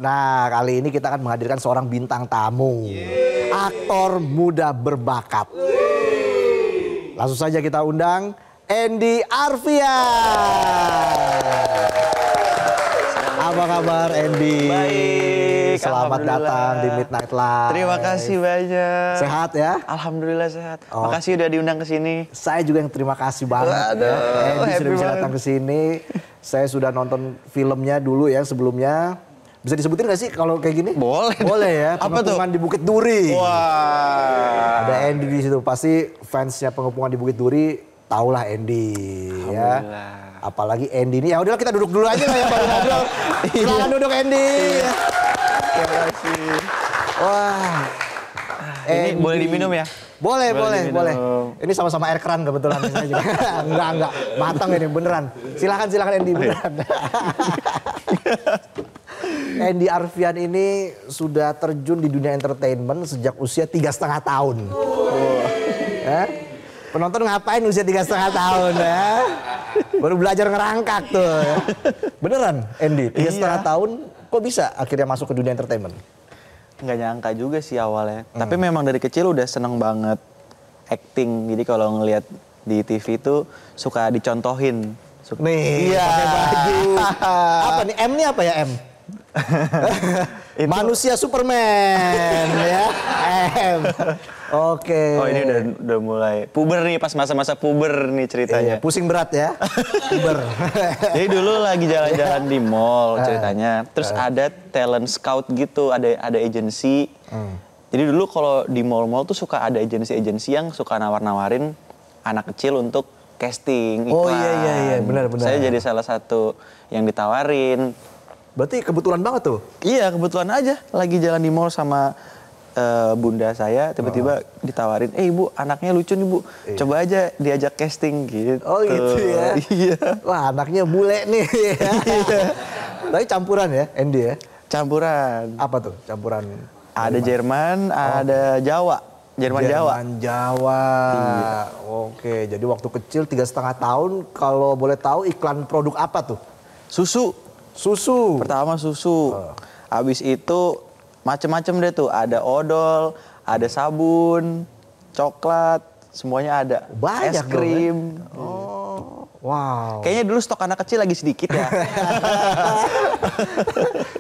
Nah, kali ini kita akan menghadirkan seorang bintang tamu. Aktor muda berbakat. Langsung saja kita undang Andy Arfian. Apa kabar Andy? Baik, Selamat datang di Midnight Live. Terima kasih banyak. Sehat ya? Alhamdulillah sehat. Oh. Makasih udah diundang ke sini. Saya juga yang terima kasih banget. Waduh, Andy happy sudah bisa banget. datang ke sini. Saya sudah nonton filmnya dulu ya sebelumnya. Bisa disebutin gak sih kalau kayak gini? Boleh. Boleh ya. Apa tuh? Pengepungan di Bukit Duri. Wah. Ada Andy di situ. Pasti fansnya Pengepungan di Bukit Duri tahulah Andy ya. Apalagi Andy ini. Ya udahlah kita duduk dulu aja lah ya baru ngobrol. Silakan duduk Andy. Terima kasih. Wah. Ini boleh diminum ya? Boleh, Boleh boleh, diminum. boleh. Ini sama-sama air keran kebetulan. Saya juga. Enggak. Matang ini beneran. Silakan Andy beneran. Andy Arfian ini sudah terjun di dunia entertainment sejak usia 3,5 tahun. Ya? Penonton ngapain usia 3,5 tahun ya? Baru belajar ngerangkak tuh. Ya? Beneran Andy, 3,5 tahun kok bisa akhirnya masuk ke dunia entertainment? Nggak nyangka juga sih awalnya. Tapi memang dari kecil udah seneng banget acting. Jadi kalau ngelihat di TV itu suka dicontohin. Nih, Iya. pakai baju. Apa nih? M nih apa ya M? Manusia Superman ya. M. Oke. Oh ini udah mulai puber nih, pas masa-masa puber nih ceritanya. Iya, pusing berat ya. Puber. Jadi dulu lagi jalan-jalan di mall ceritanya. Terus ada talent scout gitu, ada agensi. Jadi dulu kalau di mall-mall tuh suka ada agensi-agensi yang suka nawar-nawarin anak kecil untuk casting iklan. Oh iya, benar. Saya jadi salah satu yang ditawarin. Berarti kebetulan banget tuh. Iya, kebetulan aja lagi jalan di mall sama bunda saya, tiba-tiba ditawarin, ibu anaknya lucu nih bu, coba aja diajak casting gitu. Oh gitu ya. Iya. Wah anaknya bule nih. Tapi campuran ya Andy ya. Campuran. Apa tuh campuran? Ada Jerman, ada Jawa. Jerman Jawa. Jawa. Iya. Oke, jadi waktu kecil 3,5 tahun kalau boleh tahu iklan produk apa tuh? Susu. Susu. Pertama susu. Habis itu macem-macem deh tuh. Ada odol, ada sabun, coklat, semuanya ada. Banyak es krim. dong, ya? Oh, wow. Kayaknya dulu stok anak kecil lagi sedikit ya.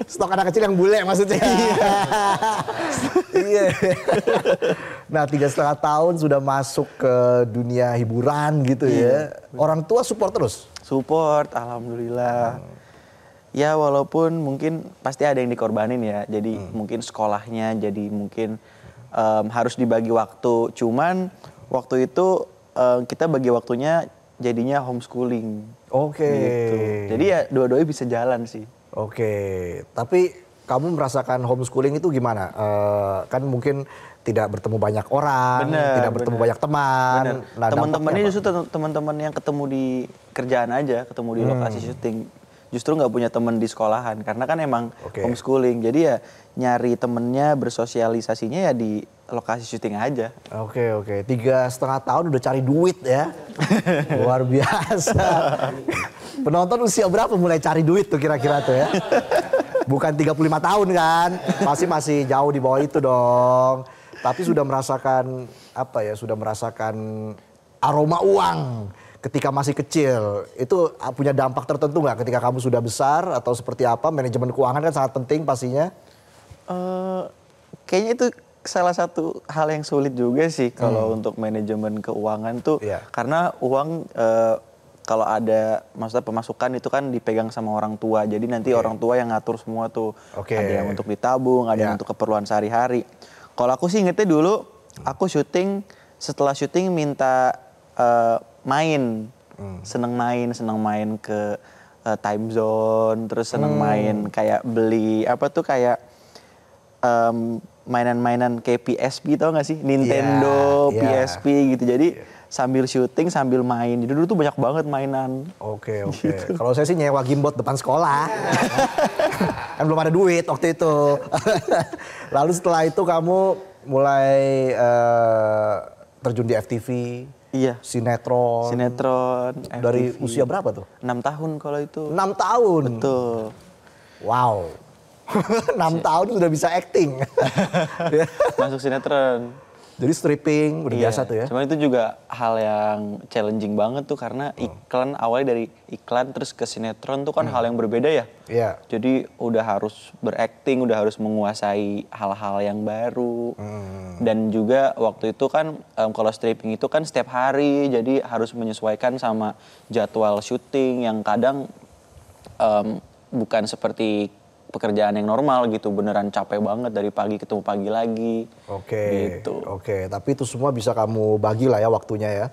Stok anak kecil yang bule maksudnya. Iya. Nah 3,5 tahun sudah masuk ke dunia hiburan gitu ya. Orang tua support terus? Support, alhamdulillah. Ya walaupun mungkin pasti ada yang dikorbanin ya. Jadi mungkin sekolahnya jadi mungkin harus dibagi waktu. Cuman waktu itu kita bagi waktunya jadinya homeschooling. Oke. Gitu. Jadi ya dua-duanya bisa jalan sih. Oke, tapi kamu merasakan homeschooling itu gimana? Kan mungkin tidak bertemu banyak orang, tidak bertemu banyak teman. Nah, teman-temannya justru teman-teman yang ketemu di kerjaan aja, ketemu di lokasi syuting. Justru nggak punya teman di sekolahan karena kan emang homeschooling. Jadi ya nyari temennya, bersosialisasinya ya di lokasi syuting aja. Oke. 3,5 tahun udah cari duit ya. Luar biasa. Penonton usia berapa mulai cari duit tuh kira-kira tuh ya? Bukan 35 tahun kan? Masih jauh di bawah itu dong. Tapi sudah merasakan sudah merasakan aroma uang ketika masih kecil. Itu punya dampak tertentu nggak ketika kamu sudah besar atau seperti apa? Manajemen keuangan kan sangat penting pastinya. Kayaknya itu salah satu hal yang sulit juga sih kalau untuk manajemen keuangan tuh. Karena uang kalau ada maksudnya pemasukan itu kan dipegang sama orang tua. Jadi nanti orang tua yang ngatur semua tuh. Ada yang untuk ditabung, ada yang untuk keperluan sehari-hari. Kalau aku sih ingetnya dulu aku syuting, setelah syuting minta main. Seneng main ke time zone, terus seneng main kayak beli kayak mainan-mainan kayak PSP tau gak sih? Nintendo, PSP gitu. Jadi sambil syuting, sambil main. Jadi dulu tuh banyak banget mainan. Oke. Gitu. Kalau saya sih nyewa gimbot depan sekolah. Kan belum ada duit waktu itu. Lalu setelah itu kamu mulai terjun di FTV. Iya. Sinetron. Dari FTV. usia berapa tuh? 6 tahun kalau itu. 6 tahun? Betul. Wow. 6 tahun sudah bisa acting. Masuk sinetron. Jadi stripping udah biasa tuh ya. Cuman itu juga hal yang challenging banget tuh karena iklan awalnya dari iklan terus ke sinetron tuh kan hal yang berbeda ya. Iya. Jadi udah harus berakting, udah harus menguasai hal-hal yang baru. Dan juga waktu itu kan kalau stripping itu kan setiap hari, jadi harus menyesuaikan sama jadwal syuting yang kadang bukan seperti pekerjaan yang normal gitu, beneran capek banget dari pagi ketemu pagi lagi. Gitu. Oke, tapi itu semua bisa kamu bagi lah ya waktunya ya.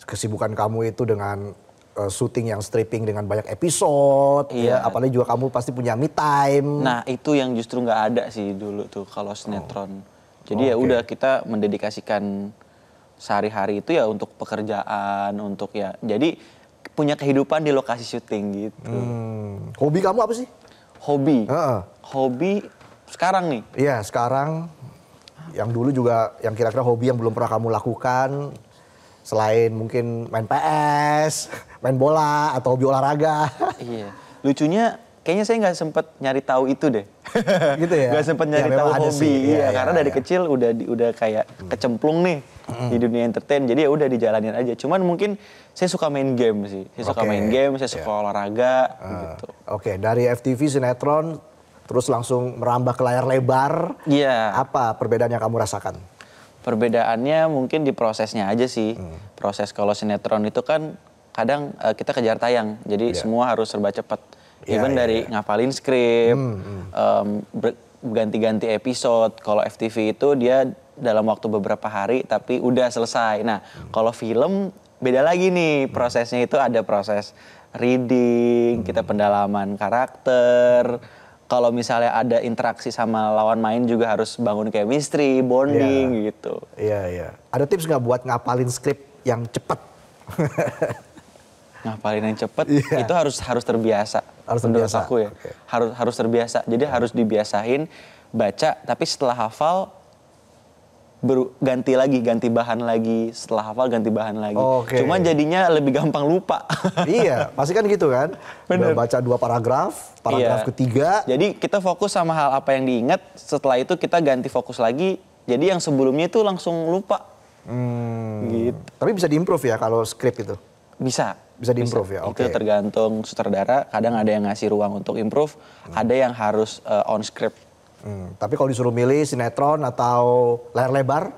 Kesibukan kamu itu dengan syuting yang stripping dengan banyak episode, ya. Apalagi juga kamu pasti punya me time. Nah itu yang justru nggak ada sih dulu tuh kalau sinetron. Jadi ya udah kita mendedikasikan sehari-hari itu ya untuk pekerjaan, untuk ya jadi punya kehidupan di lokasi syuting gitu. Hobi kamu apa sih? Hobi sekarang nih? Iya sekarang, yang dulu juga yang kira-kira hobi yang belum pernah kamu lakukan selain mungkin main PS, main bola atau hobi olahraga. Iya, lucunya kayaknya saya nggak sempet nyari tahu itu deh. Gitu ya? Nggak sempet nyari tahu hobi, karena dari kecil udah kayak kecemplung nih di dunia entertain, jadi ya udah dijalanin aja. Cuman mungkin saya suka main game sih, saya suka main game, saya suka olahraga gitu. Oke, dari FTV sinetron terus langsung merambah ke layar lebar. Iya. Apa perbedaan yang kamu rasakan? Perbedaannya mungkin di prosesnya aja sih. Proses kalau sinetron itu kan kadang kita kejar tayang, jadi semua harus serba cepat. Even dari ngapalin skrip, ganti-ganti episode. Kalau FTV itu dia dalam waktu beberapa hari tapi udah selesai. Nah, kalau film beda lagi nih prosesnya, itu ada proses reading, kita pendalaman karakter. Kalau misalnya ada interaksi sama lawan main juga harus bangun chemistry, bonding gitu. Iya. Ada tips nggak buat ngapalin skrip yang cepet? Ngapalin yang cepet itu harus terbiasa. Menurut aku ya. Harus terbiasa. Jadi harus dibiasain baca, tapi setelah hafal ganti bahan lagi, setelah hafal ganti bahan lagi. Cuman jadinya lebih gampang lupa. Iya, pasti kan gitu kan. Udah baca 2 paragraf ketiga. Jadi kita fokus sama hal apa yang diingat, setelah itu kita ganti fokus lagi. Jadi yang sebelumnya itu langsung lupa. Gitu. Tapi bisa diimprove ya kalau skrip itu? Bisa diimprove ya. Itu tergantung sutradara, kadang ada yang ngasih ruang untuk improve, ada yang harus on script. Tapi kalau disuruh milih sinetron atau layar lebar,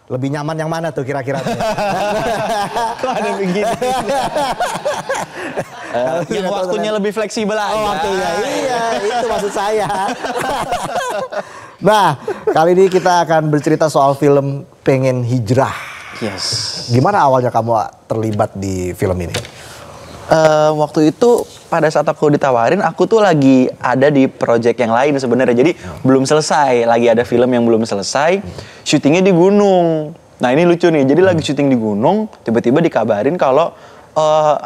lebih nyaman yang mana tuh kira-kira? Kok ada begini? Yang waktunya lebih fleksibel aja. Waktunya, iya, itu maksud saya. Nah, kali ini kita akan bercerita soal film Pengen Hijrah. Yes. Gimana awalnya kamu terlibat di film ini? Waktu itu pada saat aku ditawarin, aku tuh lagi ada di project yang lain sebenarnya. Jadi belum selesai, lagi ada film yang belum selesai, syutingnya di gunung. Nah ini lucu nih, jadi lagi syuting di gunung, tiba-tiba dikabarin kalau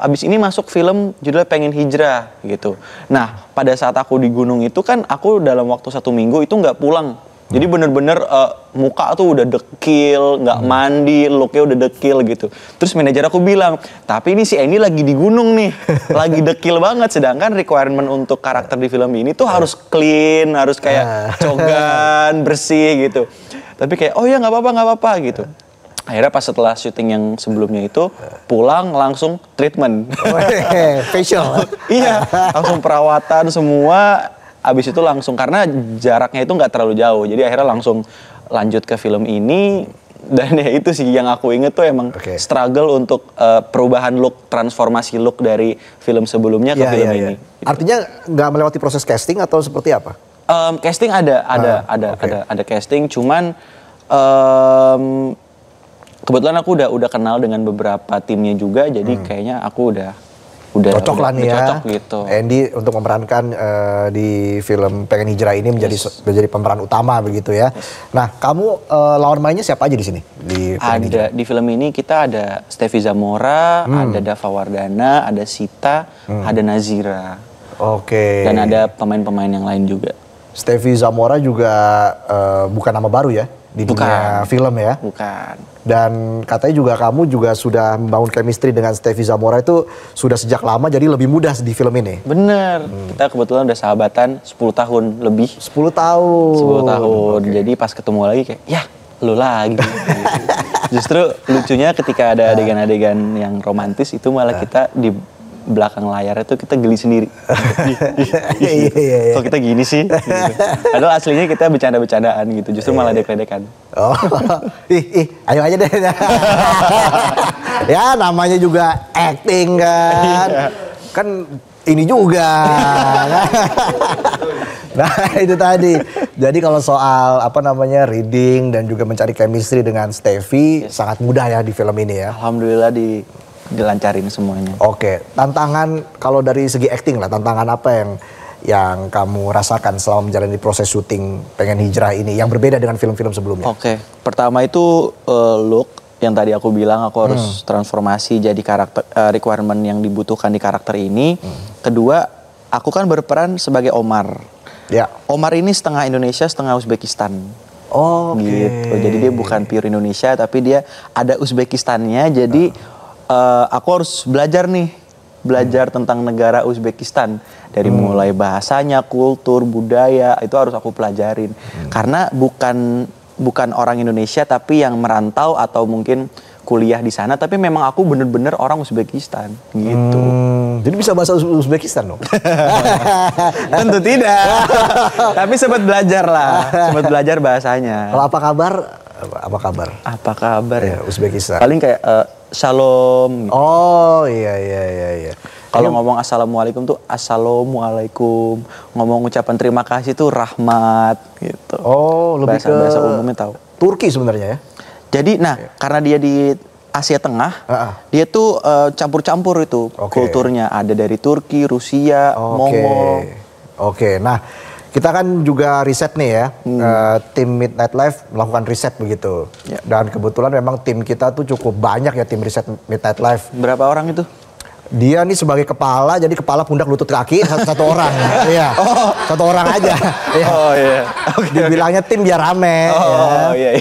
abis ini masuk film judulnya Pengen Hijrah gitu. Nah pada saat aku di gunung itu kan aku dalam waktu 1 minggu itu nggak pulang. Jadi bener-bener muka tuh udah dekil, nggak mandi, looknya udah dekil gitu. Terus manajer aku bilang, tapi ini si Andy lagi di gunung nih, lagi dekil banget. Sedangkan requirement untuk karakter di film ini tuh harus clean, harus kayak cogan, bersih gitu. Tapi kayak, oh ya nggak apa-apa gitu. Akhirnya pas setelah syuting yang sebelumnya itu, pulang langsung treatment. Facial? Iya, langsung perawatan semua. Abis itu langsung, karena jaraknya itu nggak terlalu jauh, jadi akhirnya langsung lanjut ke film ini. Dan ya itu sih yang aku inget tuh emang struggle untuk perubahan look, transformasi look dari film sebelumnya ke film ini. Gitu. Artinya nggak melewati proses casting atau seperti apa? Casting ada casting, cuman kebetulan aku udah kenal dengan beberapa timnya juga, jadi kayaknya aku udah cocok lah nih ya. Cocok gitu. Andy untuk memerankan di film Pengen Hijrah ini menjadi pemeran utama begitu ya. Nah, kamu lawan mainnya siapa aja di sini? Di film ini kita ada Steffi Zamora, ada Dava Wardana, ada Sita, ada Nazira. Dan ada pemain-pemain yang lain juga. Steffi Zamora juga bukan nama baru ya? di dunia film ya. Bukan. Dan katanya juga kamu juga sudah membangun chemistry dengan Stevie Zamora itu sudah sejak lama, jadi lebih mudah di film ini. Bener, kita kebetulan udah sahabatan 10 tahun lebih. 10 tahun. 10 tahun, jadi pas ketemu lagi kayak, ya lu lagi. Justru lucunya ketika ada adegan-adegan yang romantis itu malah kita di belakang layar itu kita geli sendiri. Iya. Kok kita gini sih? Gitu. Padahal aslinya kita bercanda-bercandaan gitu, justru malah dek-dekan. Oh, ayo aja deh. Ya namanya juga acting kan. Kan ini juga. Nah itu tadi. Jadi kalau soal reading dan juga mencari chemistry dengan Stevie sangat mudah ya di film ini ya. Alhamdulillah dilancarin semuanya. Oke, tantangan kalau dari segi acting lah, tantangan apa yang kamu rasakan selama menjalani proses syuting Pengen Hijrah ini yang berbeda dengan film-film sebelumnya? Oke, pertama itu look yang tadi aku bilang aku harus transformasi jadi karakter requirement yang dibutuhkan di karakter ini. Kedua, aku kan berperan sebagai Omar. Ya. Omar ini setengah Indonesia, setengah Uzbekistan. Oh, gitu. Jadi dia bukan pure Indonesia, tapi dia ada Uzbekistannya. Jadi aku harus belajar tentang negara Uzbekistan dari mulai bahasanya, kultur, budaya itu harus aku pelajarin. Karena bukan orang Indonesia tapi yang merantau atau mungkin kuliah di sana, tapi memang aku bener-bener orang Uzbekistan gitu. Jadi bisa bahasa Uzbekistan dong? Tentu tidak. Tapi sempat belajar bahasanya. Kalau apa kabar? Apa kabar? Apa kabar ya? Uzbekistan. Paling kayak shalom. Oh iya. Kalau ngomong assalamualaikum tuh assalamualaikum. Ngomong ucapan terima kasih tuh rahmat gitu. Oh, lebih bahasa umumnya tahu. Turki sebenarnya ya. Jadi karena dia di Asia Tengah, dia tuh campur-campur itu kulturnya. Ada dari Turki, Rusia, Mongol. Oke. Nah, kita kan juga riset nih ya, tim Midnight Live melakukan riset begitu. Ya. Dan kebetulan memang tim kita tuh cukup banyak ya, tim riset Midnight Live. Berapa orang itu? Dia nih sebagai kepala, jadi kepala, pundak, lutut, kaki, satu orang. Iya, satu orang aja. Ya. Oh iya. Dibilangnya tim biar rame. Oh iya.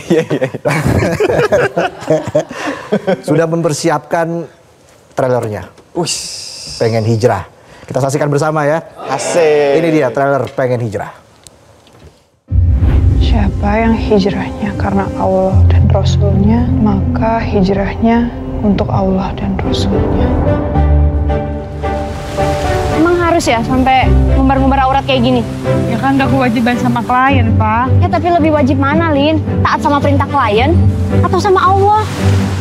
Sudah mempersiapkan trailernya. Pengen Hijrah. Kita saksikan bersama ya. Asik. Ini dia trailer Pengen Hijrah. Siapa yang hijrahnya karena Allah dan Rasulnya, maka hijrahnya untuk Allah dan Rasulnya. Emang harus ya sampai ngumbar-ngumbar aurat kayak gini? Ya kan udah kewajiban sama klien, Pak. Ya tapi lebih wajib mana, Lin? Taat sama perintah klien atau sama Allah?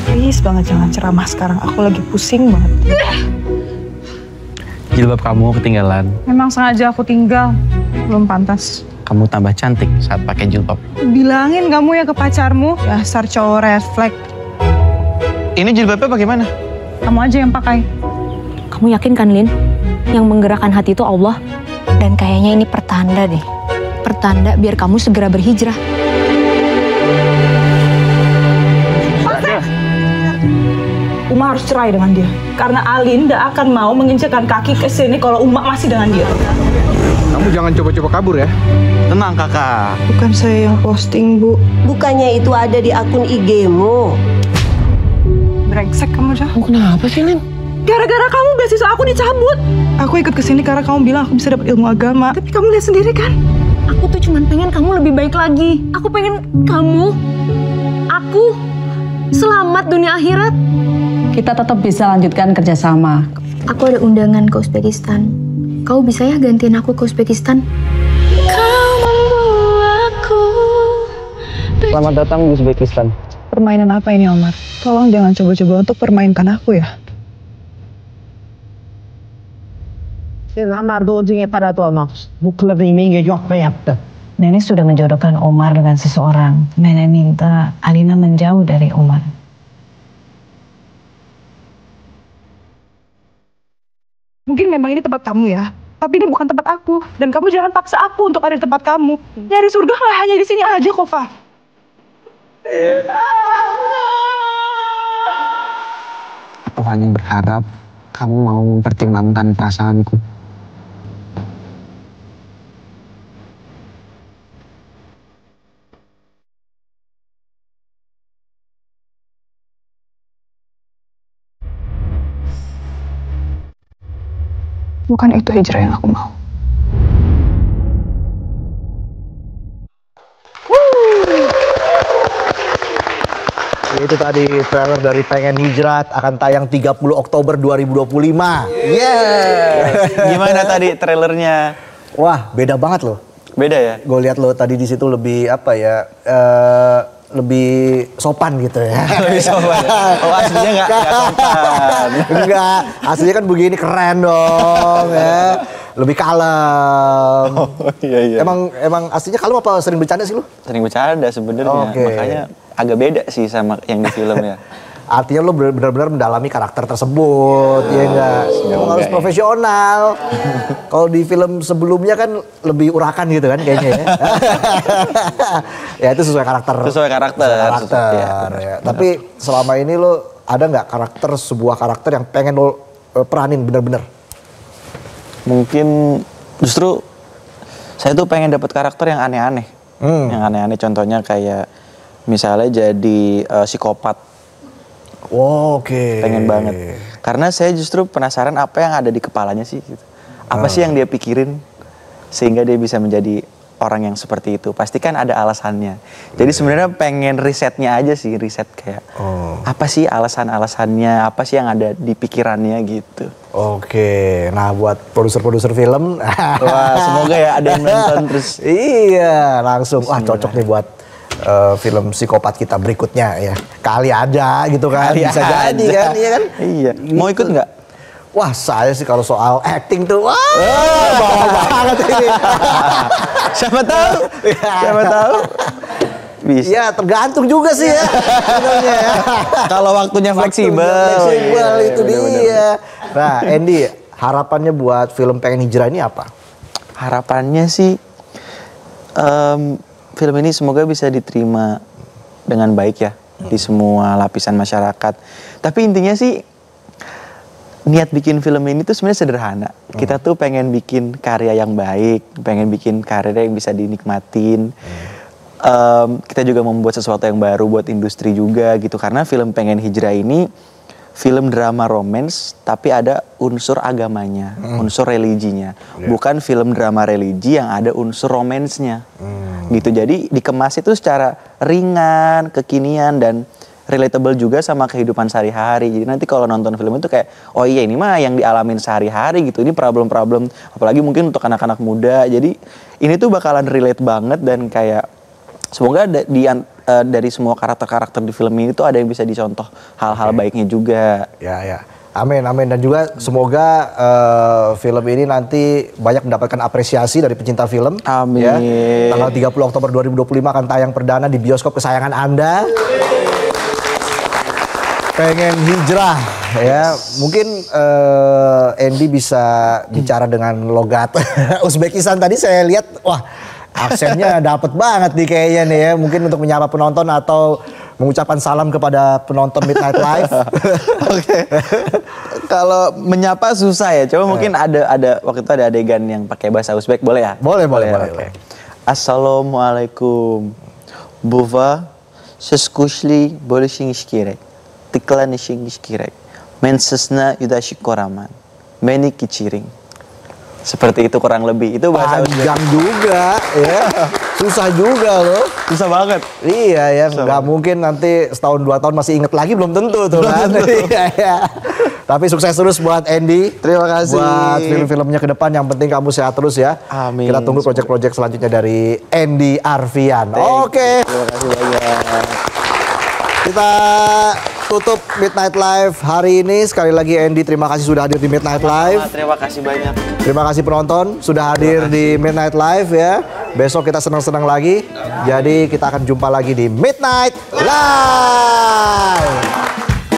Please banget jangan ceramah sekarang, aku lagi pusing banget. Jilbab kamu ketinggalan. Memang sengaja aku tinggal, belum pantas. Kamu tambah cantik saat pakai jilbab. Bilangin kamu ya ke pacarmu, dasar cowok red flag. Ini jilbabnya bagaimana? Kamu aja yang pakai. Kamu yakin kan, Lin? Yang menggerakkan hati itu Allah. Dan kayaknya ini pertanda deh. Pertanda biar kamu segera berhijrah. Uma harus cerai dengan dia. Karena Alin tidak akan mau menginjakkan kaki ke sini kalau Uma masih dengan dia. Kamu jangan coba-coba kabur ya. Tenang kakak. Bukan saya yang posting, Bu. Bukannya itu ada di akun IG-mu. Brengsek kamu, Jah. Kamu kenapa sih, Lin? Gara-gara kamu beasiswa aku dicabut. Aku ikut ke sini karena kamu bilang aku bisa dapat ilmu agama. Tapi kamu lihat sendiri kan? Aku tuh cuma pengen kamu lebih baik lagi. Aku pengen aku selamat dunia akhirat. Kita tetap bisa lanjutkan kerjasama. Aku ada undangan ke Uzbekistan. Kau bisa ya gantiin aku ke Uzbekistan? Selamat datang di Uzbekistan. Permainan apa ini, Omar? Tolong jangan coba-coba untuk permainkan aku ya. Nenek sudah menjodohkan Omar dengan seseorang. Nenek minta Alina menjauh dari Omar. Mungkin memang ini tempat kamu ya. Tapi ini bukan tempat aku. Dan kamu jangan paksa aku untuk ada di tempat kamu. Nyari surga nggak hanya di sini aja kok, Fa. Aku hanya berharap kamu mau mempertimbangkan perasaanku. Bukan itu hijrah yang aku mau. Itu tadi trailer dari Pengen Hijrah akan tayang 30 Oktober 2025. Gimana tadi trailernya? Wah, beda banget loh. Beda ya? Gue lihat lo tadi di situ lebih apa ya? Lebih sopan gitu ya. Lebih sopan. Oh, aslinya nggak sopan. Enggak, aslinya kan begini keren dong ya. Lebih kalem. Oh, iya. Emang aslinya kalem apa sering bercanda sih lu? Sering bercanda sebenarnya. Oke. Makanya agak beda sih sama yang di film ya. Artinya lo benar-benar mendalami karakter tersebut, ya enggak? Emang harus profesional. Kalau di film sebelumnya kan lebih urakan gitu kan kayaknya ya. Ya itu sesuai karakter. Sesuai karakter. Ya. Tapi selama ini lo ada nggak sebuah karakter yang pengen lo peranin bener-bener? Mungkin justru saya tuh pengen dapet karakter yang aneh-aneh. Yang aneh-aneh contohnya kayak misalnya jadi psikopat. Oke. Pengen banget. Karena saya justru penasaran apa yang ada di kepalanya sih. Gitu. Apa sih yang dia pikirin sehingga dia bisa menjadi orang yang seperti itu. Pasti kan ada alasannya. Jadi sebenarnya pengen risetnya aja sih. Riset kayak apa sih alasan-alasannya. Apa sih yang ada di pikirannya gitu. Oke. Nah buat produser-produser film. Wah semoga ya ada yang nonton terus. Iya langsung. Wah cocok nih buat film psikopat kita berikutnya ya. Kali ada gitu kan. Kali bisa aja. jadi kan. Iya kan. Iya. Mau ikut nggak? Wah saya sih kalau soal acting tuh bawa banget ini. Siapa tahu? Siapa tahu? Bisa. Ya tergantung juga sih ya. Kalau waktunya fleksibel. Fleksibel Iya, itu dia. Nah Andy, harapannya buat film Pengen Hijrah ini apa? Harapannya sih film ini semoga bisa diterima dengan baik ya di semua lapisan masyarakat. Tapi intinya sih niat bikin film ini tuh sebenarnya sederhana. Kita tuh pengen bikin karya yang baik, pengen bikin karya yang bisa dinikmatin. Kita juga membuat sesuatu yang baru buat industri juga gitu. Karena film Pengen Hijrah ini film drama romance tapi ada unsur agamanya, unsur religinya. Bukan film drama religi yang ada unsur romansnya. Gitu. Jadi dikemas itu secara ringan, kekinian dan relatable juga sama kehidupan sehari-hari. Jadi nanti kalau nonton film itu kayak oh iya ini mah yang dialamin sehari-hari gitu. Ini problem-problem apalagi mungkin untuk anak-anak muda. Jadi ini tuh bakalan relate banget dan kayak semoga dari semua karakter-karakter di film ini tuh ada yang bisa dicontoh hal-hal baiknya juga. Ya. Amin. Dan juga semoga film ini nanti banyak mendapatkan apresiasi dari pecinta film. Amin. Ya. Tanggal 30 Oktober 2025 akan tayang perdana di bioskop kesayangan Anda. Pengen Hijrah ya. Mungkin Andy bisa bicara dengan logat Uzbekistan tadi saya lihat wah aksennya dapet banget nih kayaknya nih ya. Mungkin untuk menyapa penonton atau mengucapkan salam kepada penonton Midnight Live. Oke. Kalau menyapa susah ya. Coba mungkin ada waktu itu ada adegan yang pakai bahasa Uzbek, boleh ya? Boleh. Okay. Assalamualaikum. Buva seskushli bolishing shkirek. Tiklan shkirek. Mensesna yudashikoraman. Meni kiciring. Seperti itu kurang lebih. Itu bahasa panjang juga ya. Susah juga loh. Susah banget. Iya ya, nggak mungkin nanti setahun 2 tahun masih inget lagi belum tentu tuh kan. Iya. Tapi sukses terus buat Andy. Terima kasih. Buat film-filmnya ke depan yang penting kamu sehat terus ya. Amin. Kita tunggu proyek-proyek selanjutnya dari Andy Arfian. Oke. Terima kasih banyak. Kita tutup Midnight Live hari ini. Sekali lagi Andy, terima kasih sudah hadir di Midnight Live. Terima kasih banyak. Terima kasih penonton sudah hadir di Midnight Live ya. Besok kita senang-senang lagi. Jadi kita akan jumpa lagi di Midnight Live.